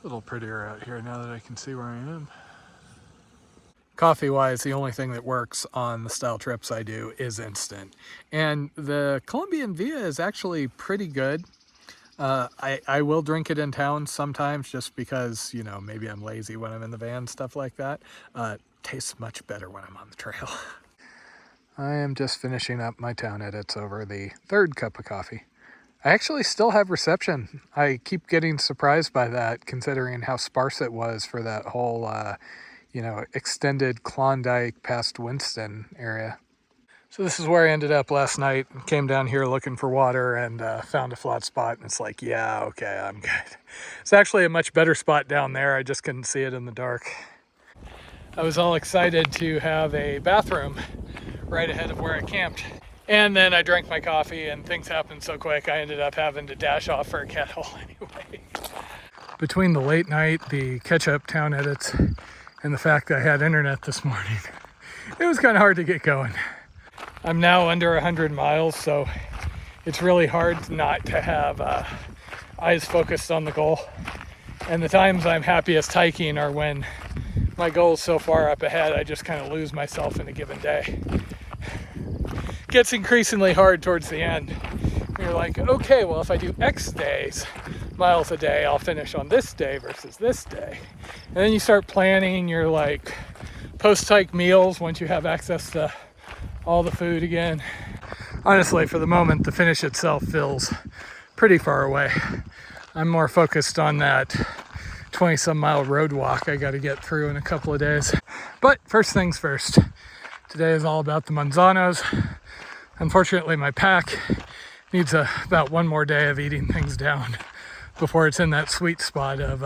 little prettier out here now that I can see where I am. Coffee-wise, the only thing that works on the style trips I do is instant. And the Colombian Via is actually pretty good. I will drink it in town sometimes just because, you know, maybe I'm lazy when I'm in the van, stuff like that. Tastes much better when I'm on the trail. I am just finishing up my town edits over the third cup of coffee. I actually still have reception. I keep getting surprised by that, considering how sparse it was for that whole, you know, extended Klondike past Winston area. So this is where I ended up last night. Came down here looking for water and found a flat spot, and it's like, yeah, okay, I'm good. It's actually a much better spot down there. I just couldn't see it in the dark. I was all excited to have a bathroom right ahead of where I camped. And then I drank my coffee and things happened so quick I ended up having to dash off for a kettle anyway. Between the late night, the catch-up town edits, and the fact that I had internet this morning, it was kind of hard to get going. I'm now under 100 miles, so it's really hard not to have eyes focused on the goal. And the times I'm happiest hiking are when my goal is so far up ahead, I just kind of lose myself in a given day. It gets increasingly hard towards the end. You're like, okay, well, if I do X miles a day, I'll finish on this day versus this day. And then you start planning your like post-hike meals once you have access to all the food again. Honestly, for the moment, the finish itself feels pretty far away. I'm more focused on that 20-some mile road walk I got to get through in a couple of days. But first things first, today is all about the Manzanos. Unfortunately, my pack needs about one more day of eating things down before it's in that sweet spot of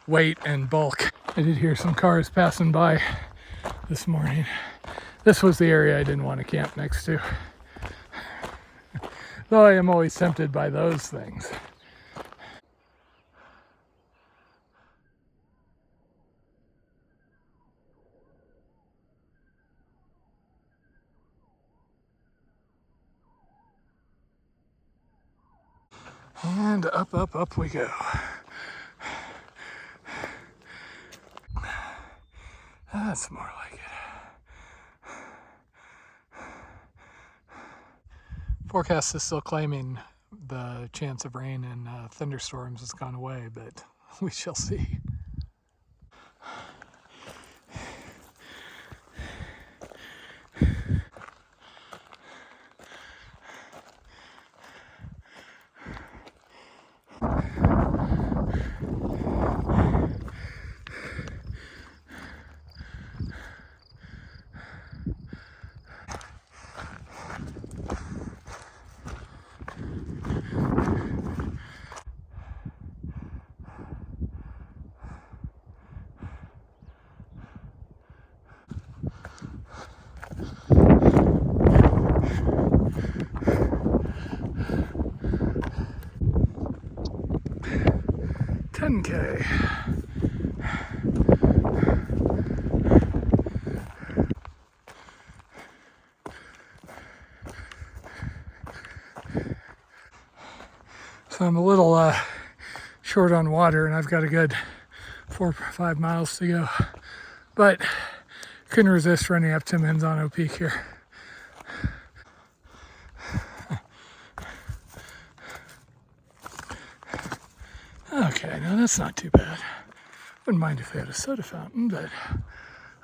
weight and bulk. I did hear some cars passing by this morning. This was the area I didn't want to camp next to. Though I am always tempted by those things. And up we go. That's more like it. Forecast is still claiming the chance of rain and thunderstorms has gone away, but we shall see. $10K. So I'm a little short on water, and I've got a good 4 or 5 miles to go, but couldn't resist running up to Manzano Peak here. Okay, now that's not too bad. Wouldn't mind if they had a soda fountain, but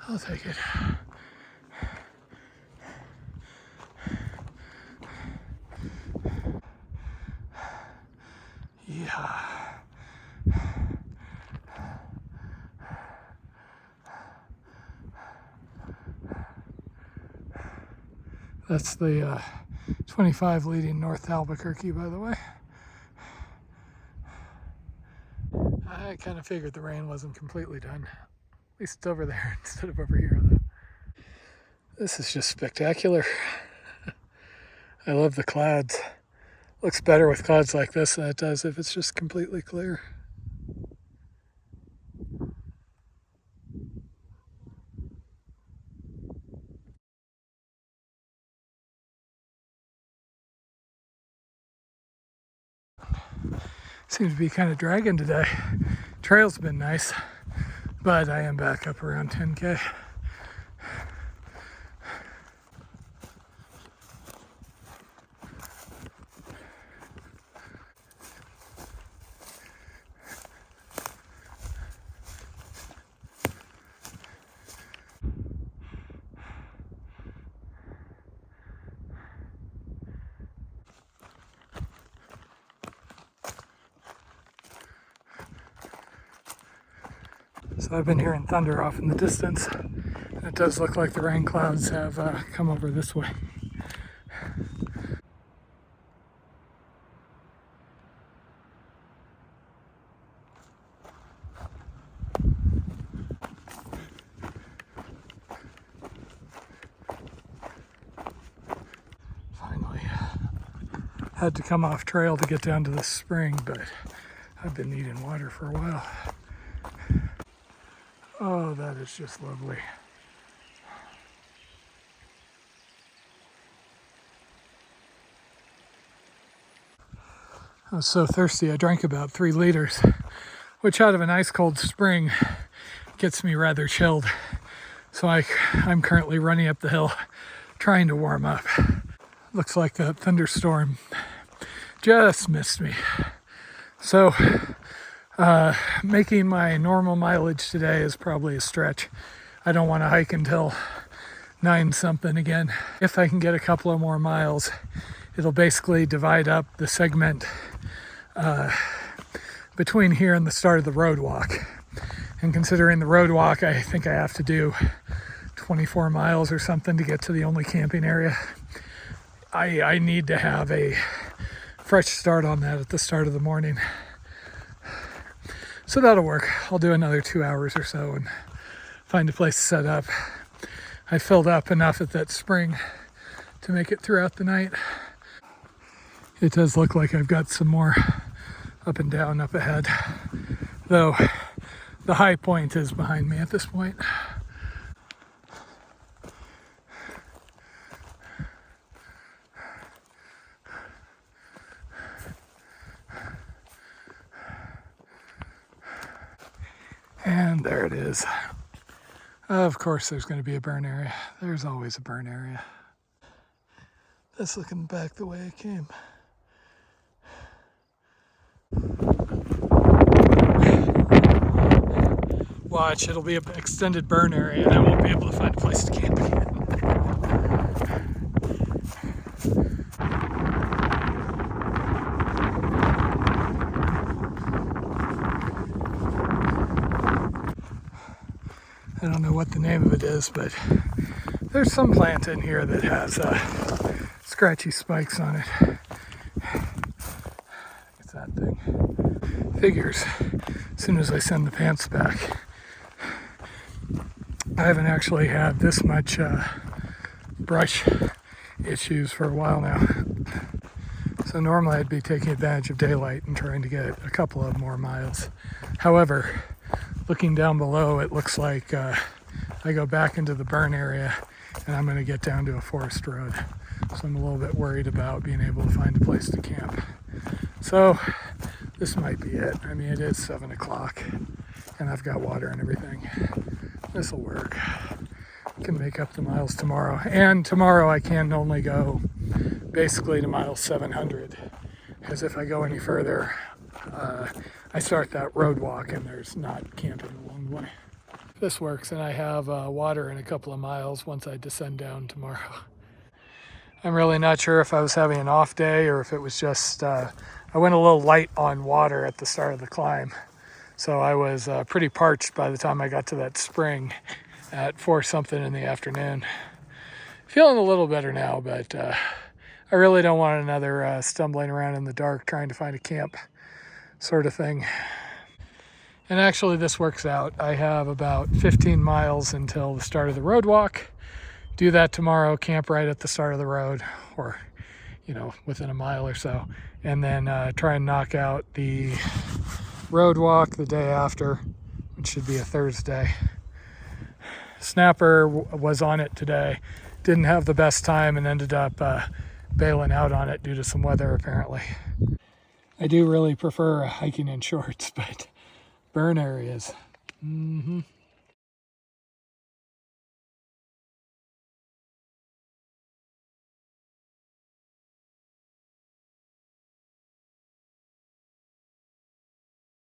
I'll take it. Yeah. That's the 25 leading north to Albuquerque, by the way. I kind of figured the rain wasn't completely done. At least it's over there instead of over here, though. This is just spectacular. I love the clouds. Looks better with clouds like this than it does if it's just completely clear. Seems to be kind of dragging today. Trail's been nice, but I am back up around 10K. So I've been hearing thunder off in the distance. It does look like the rain clouds have come over this way. Finally had to come off trail to get down to the spring, but I've been needing water for a while. Oh, that is just lovely. I was so thirsty I drank about 3 liters, which out of an ice cold spring gets me rather chilled. So I'm currently running up the hill trying to warm up. Looks like that thunderstorm just missed me. So making my normal mileage today is probably a stretch. I don't want to hike until 9 something again. If I can get a couple of more miles, it'll basically divide up the segment between here and the start of the road walk. And considering the road walk, I think I have to do 24 miles or something to get to the only camping area. I need to have a fresh start on that at the start of the morning. So that'll work. I'll do another 2 hours or so and find a place to set up. I filled up enough at that spring to make it throughout the night. It does look like I've got some more up and down up ahead, though the high point is behind me at this point. And there it is. Of course there's going to be a burn area. There's always a burn area. That's looking back the way I came. Watch, it'll be an extended burn area and I won't be able to find a place to camp again. I don't know what the name of it is, but there's some plant in here that has scratchy spikes on it. It's that thing. Figures, as soon as I send the pants back. I haven't actually had this much brush issues for a while now. So normally I'd be taking advantage of daylight and trying to get a couple of more miles. However, looking down below, it looks like I go back into the burn area and I'm going to get down to a forest road. So I'm a little bit worried about being able to find a place to camp. So this might be it. I mean, it is 7 o'clock and I've got water and everything. This will work. I can make up the miles tomorrow. And tomorrow I can only go basically to mile 700. Because if I go any further, I start that road walk and there's not camping along the way. This works, and I have water in a couple of miles once I descend down tomorrow. I'm really not sure if I was having an off day or if it was just, I went a little light on water at the start of the climb. So I was pretty parched by the time I got to that spring at 4 something in the afternoon. Feeling a little better now, but I really don't want another stumbling around in the dark trying to find a camp sort of thing. And actually this works out. I have about 15 miles until the start of the road walk. Do that tomorrow, camp right at the start of the road, or within a mile or so, and then try and knock out the road walk the day after, which should be a Thursday. Snapper was on it today, didn't have the best time and ended up bailing out on it due to some weather apparently. I do really prefer hiking in shorts, but burn areas. Mm-hmm.